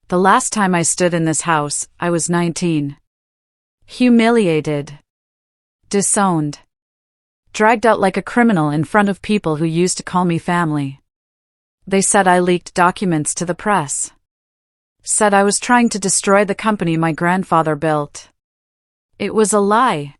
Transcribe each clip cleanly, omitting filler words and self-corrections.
The last time I stood in this house, I was 19. Humiliated. Disowned. Dragged out like a criminal in front of people who used to call me family. They said I leaked documents to the press. Said I was trying to destroy the company my grandfather built. It was a lie.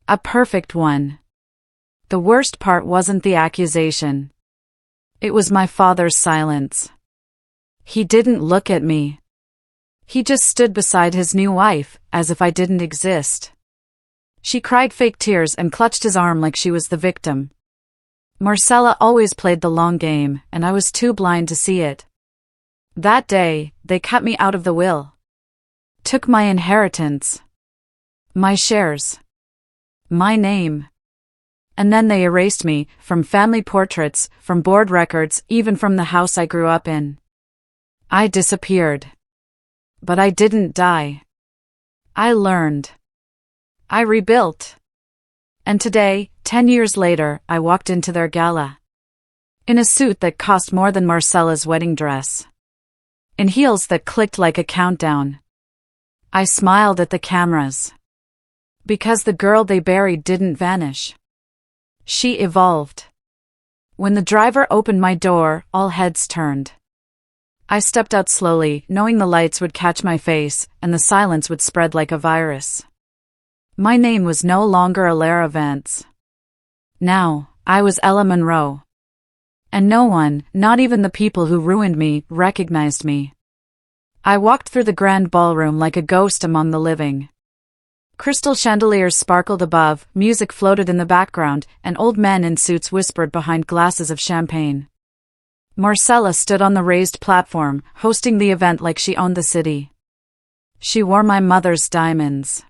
A perfect one. The worst part wasn't the accusation. It was my father's silence. He didn't look at me. He just stood beside his new wife, as if I didn't exist. She cried fake tears and clutched his arm like she was the victim. Marcella always played the long game, and I was too blind to see it. That day, they cut me out of the will. Took my inheritance. My shares. My name. And then they erased me, from family portraits, from board records, even from the house I grew up in. I disappeared. But I didn't die. I learned. I rebuilt. And today, 10 years later, I walked into their gala. In a suit that cost more than Marcella's wedding dress. In heels that clicked like a countdown. I smiled at the cameras. Because the girl they buried didn't vanish. She evolved. When the driver opened my door, all heads turned. I stepped out slowly, knowing the lights would catch my face, and the silence would spread like a virus. My name was no longer Alara Vance. Now, I was Ella Monroe. And no one, not even the people who ruined me, recognized me. I walked through the grand ballroom like a ghost among the living. Crystal chandeliers sparkled above, music floated in the background, and old men in suits whispered behind glasses of champagne. Marcella stood on the raised platform, hosting the event like she owned the city. She wore my mother's diamonds.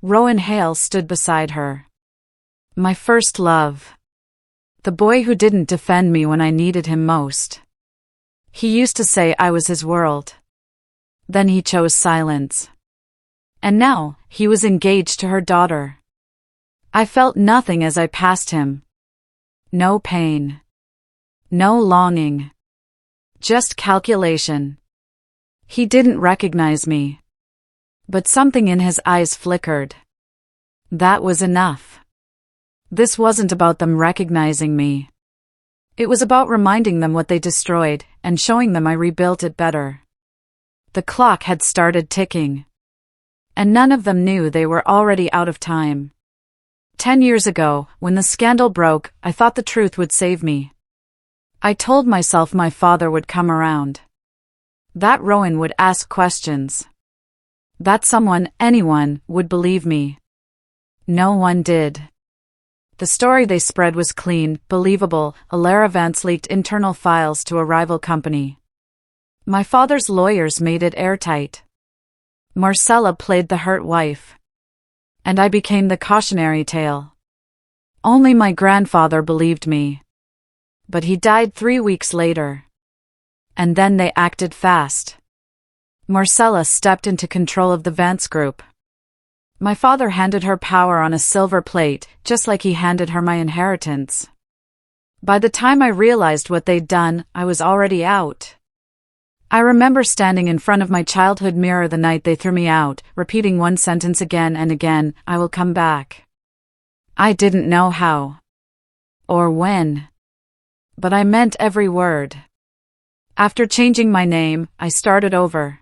Rowan Hale stood beside her. My first love. The boy who didn't defend me when I needed him most. He used to say I was his world. Then he chose silence. And now, he was engaged to her daughter. I felt nothing as I passed him. No pain. No longing. Just calculation. He didn't recognize me. But something in his eyes flickered. That was enough. This wasn't about them recognizing me. It was about reminding them what they destroyed, and showing them I rebuilt it better. The clock had started ticking. And none of them knew they were already out of time. 10 years ago, when the scandal broke, I thought the truth would save me. I told myself my father would come around. That Rowan would ask questions. That someone, anyone, would believe me. No one did. The story they spread was clean, believable. Alara Vance leaked internal files to a rival company. My father's lawyers made it airtight. Marcella played the hurt wife. And I became the cautionary tale. Only my grandfather believed me. But he died 3 weeks later. And then they acted fast. Marcella stepped into control of the Vance Group. My father handed her power on a silver plate, just like he handed her my inheritance. By the time I realized what they'd done, I was already out. I remember standing in front of my childhood mirror the night they threw me out, repeating one sentence again and again, I will come back. I didn't know how. Or when. But I meant every word. After changing my name, I started over.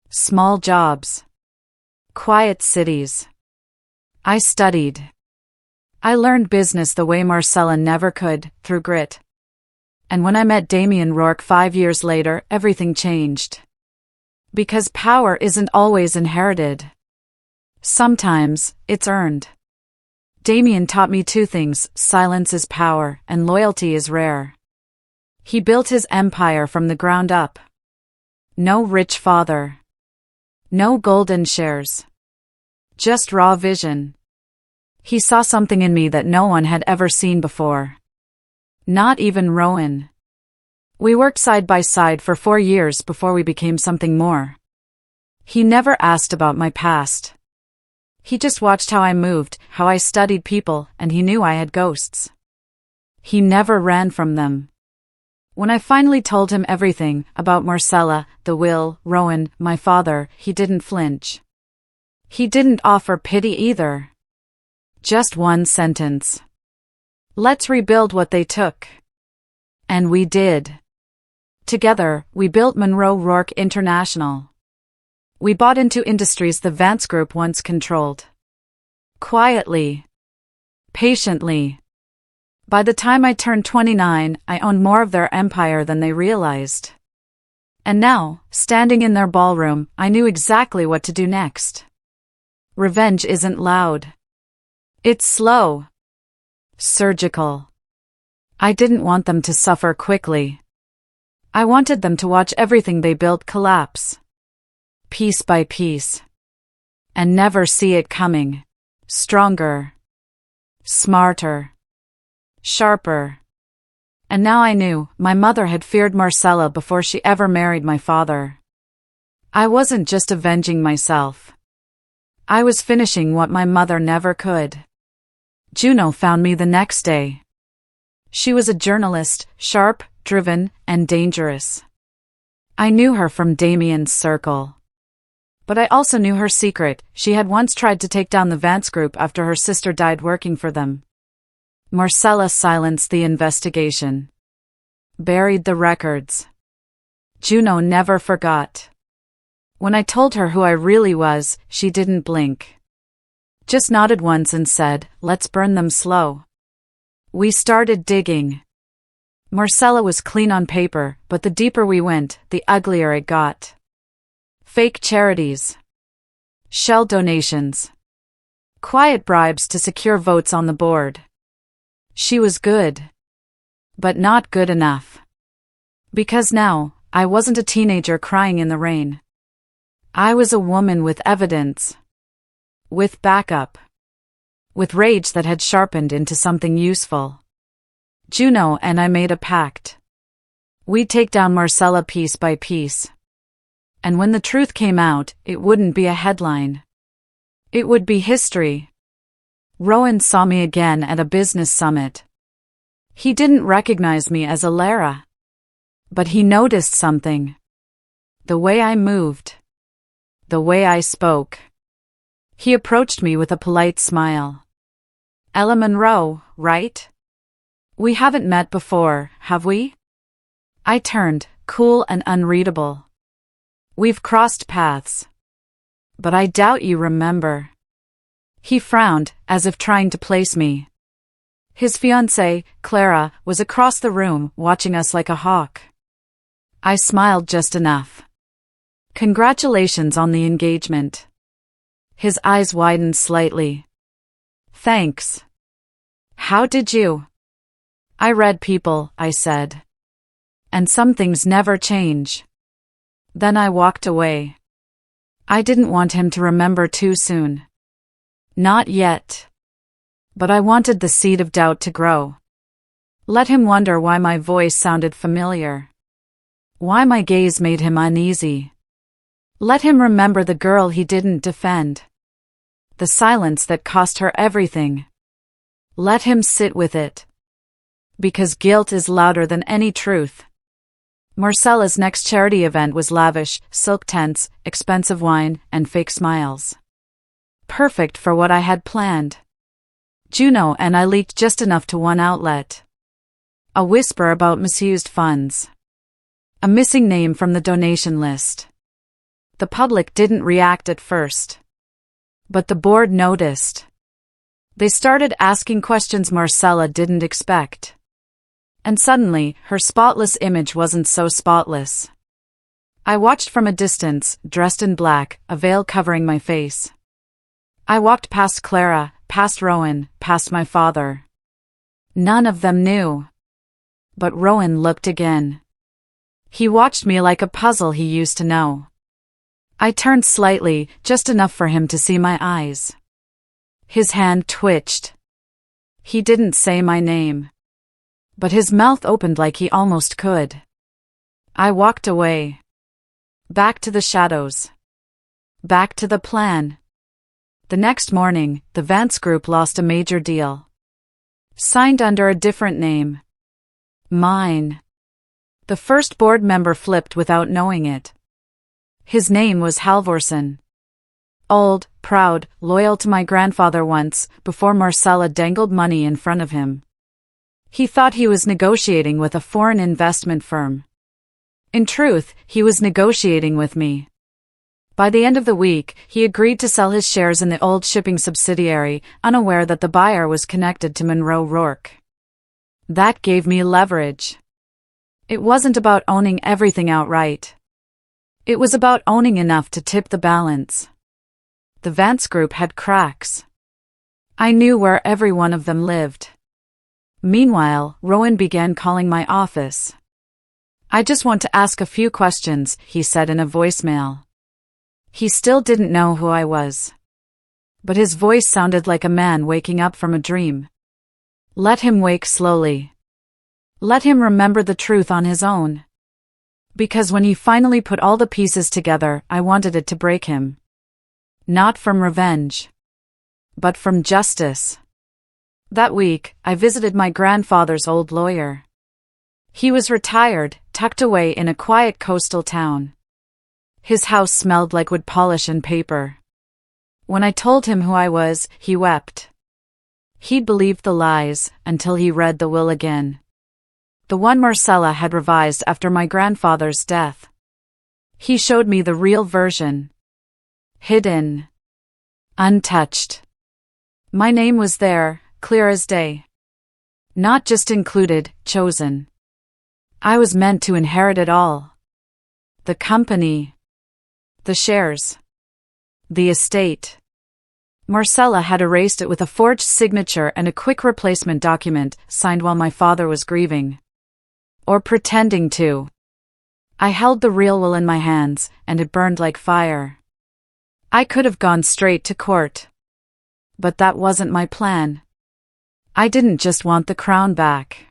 Small jobs. Quiet cities. I studied. I learned business the way Marcella never could, through grit. And when I met Damien Rourke 5 years later, everything changed. Because power isn't always inherited. Sometimes, it's earned. Damien taught me 2 things, silence is power, and loyalty is rare. He built his empire from the ground up. No rich father. No golden shares. Just raw vision. He saw something in me that no one had ever seen before. Not even Rowan. We worked side by side for 4 years before we became something more. He never asked about my past. He just watched how I moved, how I studied people, and he knew I had ghosts. He never ran from them. When I finally told him everything about Marcella, the will, Rowan, my father, he didn't flinch. He didn't offer pity either. Just one sentence. Let's rebuild what they took. And we did. Together, we built Monroe Rourke International. We bought into industries the Vance Group once controlled. Quietly. Patiently. By the time I turned 29, I owned more of their empire than they realized. And now, standing in their ballroom, I knew exactly what to do next. Revenge isn't loud. It's slow. Surgical. I didn't want them to suffer quickly. I wanted them to watch everything they built collapse. Piece by piece. And never see it coming. Stronger. Smarter. Sharper. And now I knew, my mother had feared Marcella before she ever married my father. I wasn't just avenging myself. I was finishing what my mother never could. Juno found me the next day. She was a journalist, sharp, driven, and dangerous. I knew her from Damien's circle. But I also knew her secret. She had once tried to take down the Vance Group after her sister died working for them. Marcella silenced the investigation. Buried the records. Juno never forgot. When I told her who I really was, she didn't blink. Just nodded once and said, "Let's burn them slow." We started digging. Marcella was clean on paper, but the deeper we went, the uglier it got. Fake charities. Shell donations. Quiet bribes to secure votes on the board. She was good. But not good enough. Because now, I wasn't a teenager crying in the rain. I was a woman with evidence. With backup. With rage that had sharpened into something useful. Juno and I made a pact. We'd take down Marcella piece by piece. And when the truth came out, it wouldn't be a headline. It would be history. Rowan saw me again at a business summit. He didn't recognize me as Alara. But he noticed something. The way I moved. The way I spoke. He approached me with a polite smile. "Ella Monroe, right? We haven't met before, have we?" I turned, cool and unreadable. "We've crossed paths. But I doubt you remember." He frowned, as if trying to place me. His fiancée, Clara, was across the room, watching us like a hawk. I smiled just enough. "Congratulations on the engagement." His eyes widened slightly. "Thanks. How did you?" "I read people," I said. "And some things never change." Then I walked away. I didn't want him to remember too soon. Not yet. But I wanted the seed of doubt to grow. Let him wonder why my voice sounded familiar. Why my gaze made him uneasy. Let him remember the girl he didn't defend. The silence that cost her everything. Let him sit with it. Because guilt is louder than any truth. Marcella's next charity event was lavish, silk tents, expensive wine, and fake smiles. Perfect for what I had planned. Juno and I leaked just enough to one outlet. A whisper about misused funds. A missing name from the donation list. The public didn't react at first. But the board noticed. They started asking questions Marcella didn't expect. And suddenly, her spotless image wasn't so spotless. I watched from a distance, dressed in black, a veil covering my face. I walked past Clara, past Rowan, past my father. None of them knew. But Rowan looked again. He watched me like a puzzle he used to know. I turned slightly, just enough for him to see my eyes. His hand twitched. He didn't say my name. But his mouth opened like he almost could. I walked away. Back to the shadows. Back to the plan. The next morning, the Vance Group lost a major deal. Signed under a different name. Mine. The first board member flipped without knowing it. His name was Halvorsen. Old, proud, loyal to my grandfather once, before Marcella dangled money in front of him. He thought he was negotiating with a foreign investment firm. In truth, he was negotiating with me. By the end of the week, he agreed to sell his shares in the old shipping subsidiary, unaware that the buyer was connected to Monroe Rourke. That gave me leverage. It wasn't about owning everything outright. It was about owning enough to tip the balance. The Vance Group had cracks. I knew where every one of them lived. Meanwhile, Rowan began calling my office. "I just want to ask a few questions," he said in a voicemail. He still didn't know who I was. But his voice sounded like a man waking up from a dream. Let him wake slowly. Let him remember the truth on his own. Because when he finally put all the pieces together, I wanted it to break him. Not from revenge, but from justice. That week, I visited my grandfather's old lawyer. He was retired, tucked away in a quiet coastal town. His house smelled like wood polish and paper. When I told him who I was, he wept. He'd believed the lies until he read the will again. The one Marcella had revised after my grandfather's death. He showed me the real version. Hidden. Untouched. My name was there, clear as day. Not just included, chosen. I was meant to inherit it all. The company. The shares. The estate. Marcella had erased it with a forged signature and a quick replacement document, signed while my father was grieving. Or pretending to. I held the real will in my hands, and it burned like fire. I could have gone straight to court. But that wasn't my plan. I didn't just want the crown back.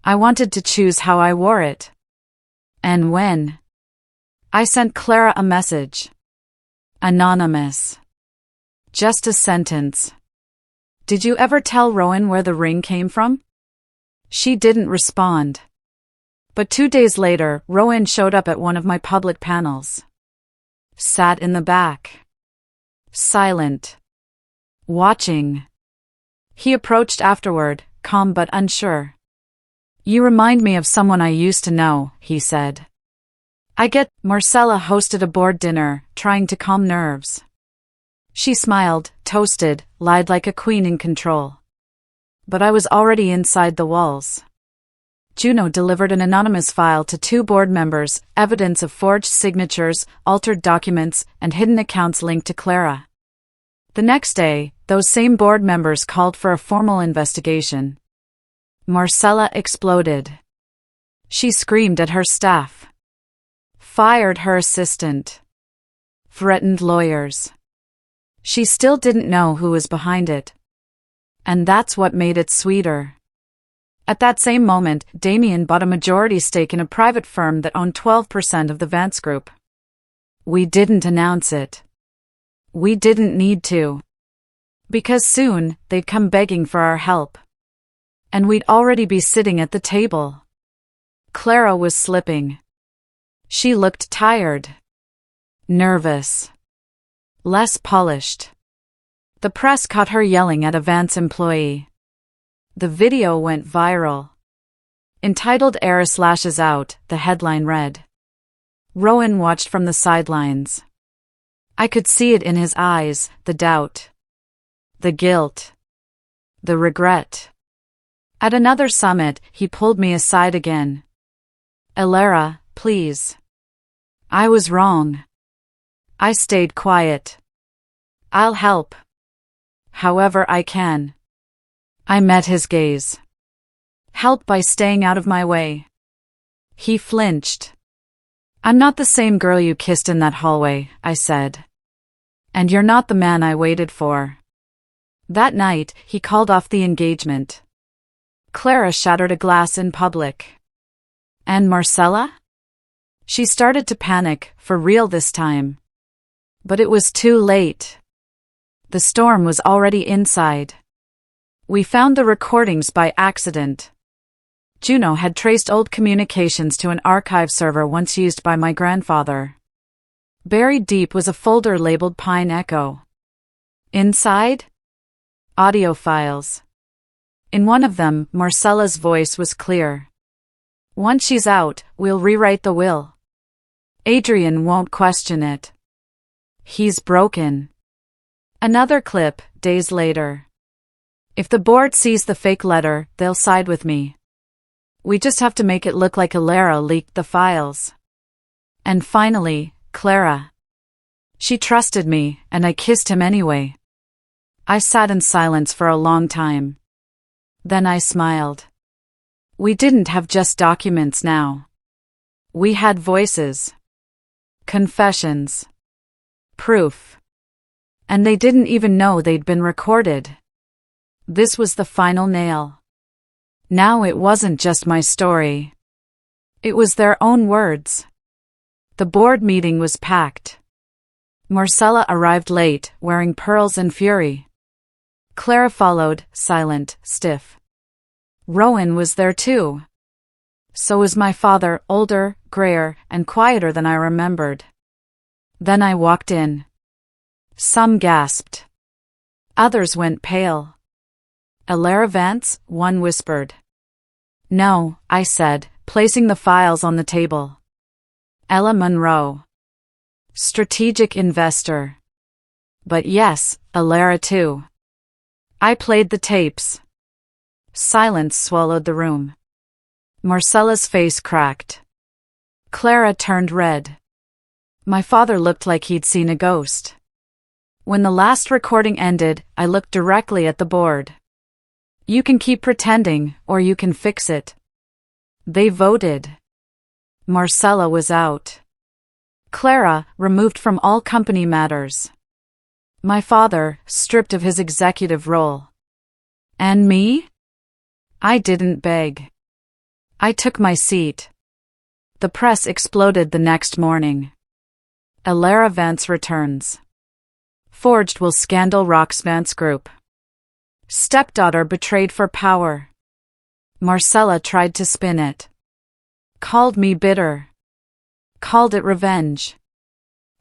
I wanted to choose how I wore it. And when. I sent Clara a message. Anonymous. Just a sentence. "Did you ever tell Rowan where the ring came from?" She didn't respond. But 2 days later, Rowan showed up at one of my public panels. Sat in the back. Silent. Watching. He approached afterward, calm but unsure. "You remind me of someone I used to know," he said. Marcella hosted a board dinner, trying to calm nerves. She smiled, toasted, lied like a queen in control. But I was already inside the walls. Juno delivered an anonymous file to 2 board members, evidence of forged signatures, altered documents, and hidden accounts linked to Clara. The next day, those same board members called for a formal investigation. Marcella exploded. She screamed at her staff. Fired her assistant. Threatened lawyers. She still didn't know who was behind it. And that's what made it sweeter. At that same moment, Damien bought a majority stake in a private firm that owned 12% of the Vance Group. We didn't announce it. We didn't need to. Because soon, they'd come begging for our help. And we'd already be sitting at the table. Clara was slipping. She looked tired. Nervous. Less polished. The press caught her yelling at a Vance employee. The video went viral. Entitled "Heiress Lashes Out," the headline read. Rowan watched from the sidelines. I could see it in his eyes, the doubt. The guilt. The regret. At another summit, he pulled me aside again. "Elara, please. I was wrong." I stayed quiet. "I'll help. However I can." I met his gaze. "Help by staying out of my way." He flinched. "I'm not the same girl you kissed in that hallway," I said. "And you're not the man I waited for." That night, he called off the engagement. Clara shattered a glass in public. And Marcella? She started to panic, for real this time. But it was too late. The storm was already inside. We found the recordings by accident. Juno had traced old communications to an archive server once used by my grandfather. Buried deep was a folder labeled Pine Echo. Inside? Audio files. In one of them, Marcella's voice was clear. Once she's out, we'll rewrite the will. Adrian won't question it. He's broken. Another clip, days later. If the board sees the fake letter, they'll side with me. We just have to make it look like Alara leaked the files. And finally, Clara. She trusted me, and I kissed him anyway. I sat in silence for a long time. Then I smiled. We didn't have just documents now. We had voices. Confessions. Proof. And they didn't even know they'd been recorded. This was the final nail. Now it wasn't just my story. It was their own words. The board meeting was packed. Marcella arrived late, wearing pearls and fury. Clara followed, silent, stiff. Rowan was there too. So was my father, older, grayer, and quieter than I remembered. Then I walked in. Some gasped. Others went pale. Alara Vance, one whispered. No, I said, placing the files on the table. Ella Monroe. Strategic investor. But yes, Alara too. I played the tapes. Silence swallowed the room. Marcella's face cracked. Clara turned red. My father looked like he'd seen a ghost. When the last recording ended, I looked directly at the board. You can keep pretending, or you can fix it. They voted. Marcella was out. Clara, removed from all company matters. My father, stripped of his executive role. And me? I didn't beg. I took my seat. The press exploded the next morning. Alara Vance returns. Forged will scandal rocks Vance Group. Stepdaughter betrayed for power. Marcella tried to spin it. Called me bitter. Called it revenge.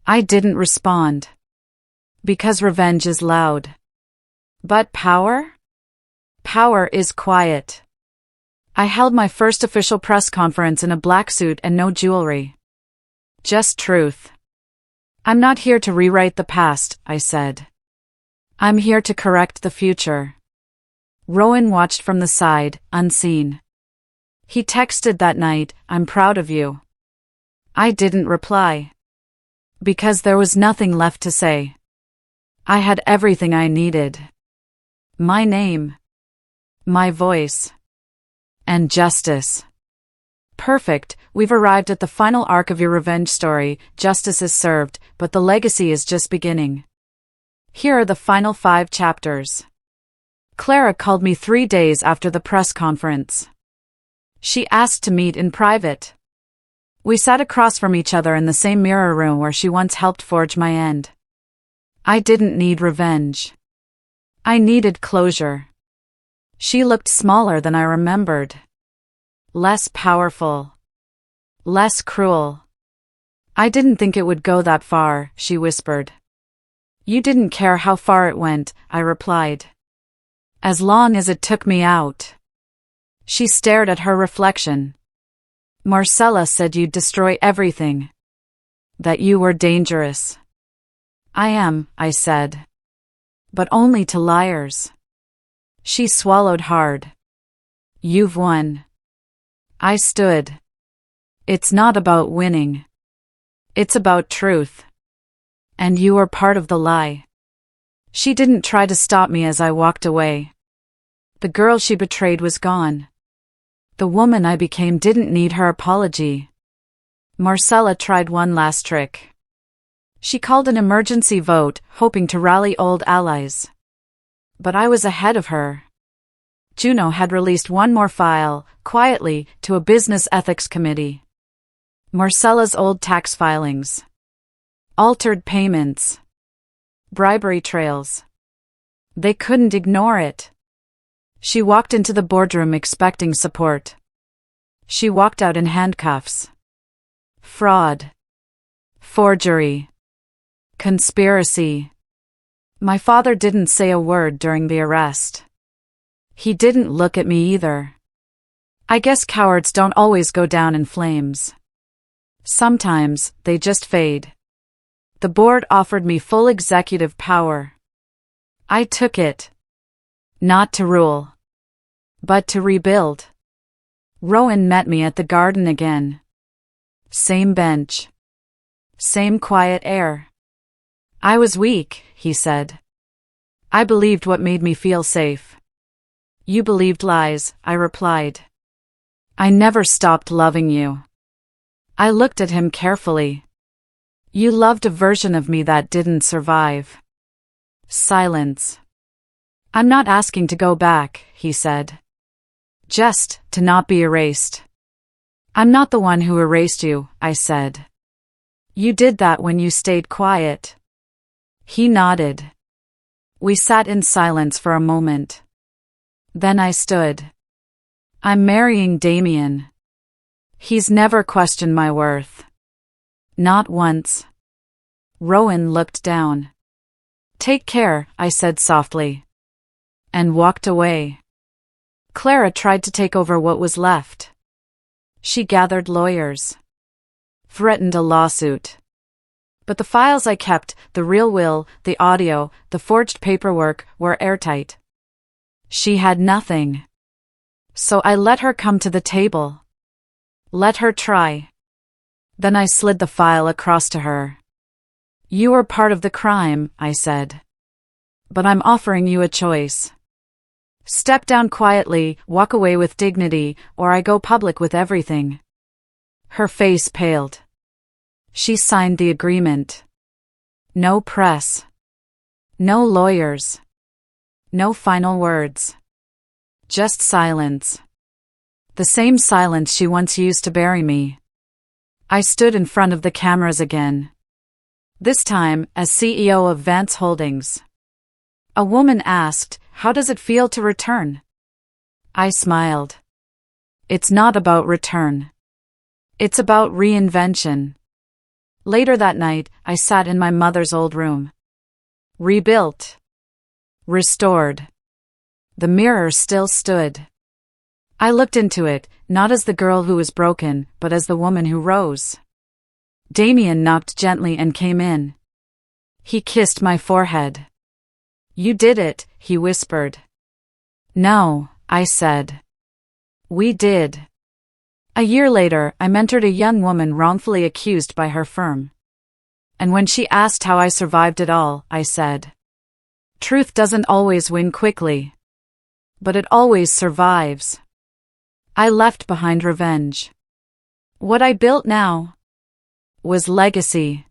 I didn't respond. Because revenge is loud. But power? Power is quiet. I held my first official press conference in a black suit and no jewelry. Just truth. I'm not here to rewrite the past, I said. I'm here to correct the future. Rowan watched from the side, unseen. He texted that night, I'm proud of you. I didn't reply. Because there was nothing left to say. I had everything I needed. My name. My voice. And justice. Perfect, we've arrived at the final arc of your revenge story, justice is served, but the legacy is just beginning. Here are the final 5 chapters. Clara called me 3 days after the press conference. She asked to meet in private. We sat across from each other in the same mirror room where she once helped forge my end. I didn't need revenge. I needed closure. She looked smaller than I remembered. Less powerful. Less cruel. I didn't think it would go that far, she whispered. You didn't care how far it went, I replied. As long as it took me out. She stared at her reflection. Marcella said you'd destroy everything. That you were dangerous. I am, I said. But only to liars. She swallowed hard. You've won. I stood. It's not about winning. It's about truth. And you were part of the lie. She didn't try to stop me as I walked away. The girl she betrayed was gone. The woman I became didn't need her apology. Marcella tried one last trick. She called an emergency vote, hoping to rally old allies. But I was ahead of her. Juno had released one more file, quietly, to a business ethics committee. Marcella's old tax filings. Altered payments. Bribery trails. They couldn't ignore it. She walked into the boardroom expecting support. She walked out in handcuffs. Fraud. Forgery. Conspiracy. My father didn't say a word during the arrest. He didn't look at me either. I guess cowards don't always go down in flames. Sometimes, they just fade. The board offered me full executive power. I took it. Not to rule, but to rebuild. Rowan met me at the garden again. Same bench. Same quiet air. I was weak, he said. I believed what made me feel safe. You believed lies, I replied. I never stopped loving you. I looked at him carefully. You loved a version of me that didn't survive. Silence. I'm not asking to go back, he said. Just to not be erased. I'm not the one who erased you, I said. You did that when you stayed quiet. He nodded. We sat in silence for a moment. Then I stood. I'm marrying Damien. He's never questioned my worth. Not once. Rowan looked down. Take care, I said softly. And walked away. Clara tried to take over what was left. She gathered lawyers. Threatened a lawsuit. But the files I kept, the real will, the audio, the forged paperwork, were airtight. She had nothing. So I let her come to the table. Let her try. Then I slid the file across to her. You were part of the crime, I said. But I'm offering you a choice. Step down quietly, walk away with dignity, or I go public with everything. Her face paled. She signed the agreement. No press. No lawyers. No final words. Just silence. The same silence she once used to bury me. I stood in front of the cameras again. This time, as CEO of Vance Holdings. A woman asked, "How does it feel to return?" I smiled. It's not about return. It's about reinvention. Later that night, I sat in my mother's old room. Rebuilt. Restored. The mirror still stood. I looked into it, not as the girl who was broken, but as the woman who rose. Damien knocked gently and came in. He kissed my forehead. You did it, he whispered. No, I said. We did. A year later, I mentored a young woman wrongfully accused by her firm. And when she asked how I survived it all, I said, truth doesn't always win quickly. But it always survives. I left behind revenge. What I built now was legacy.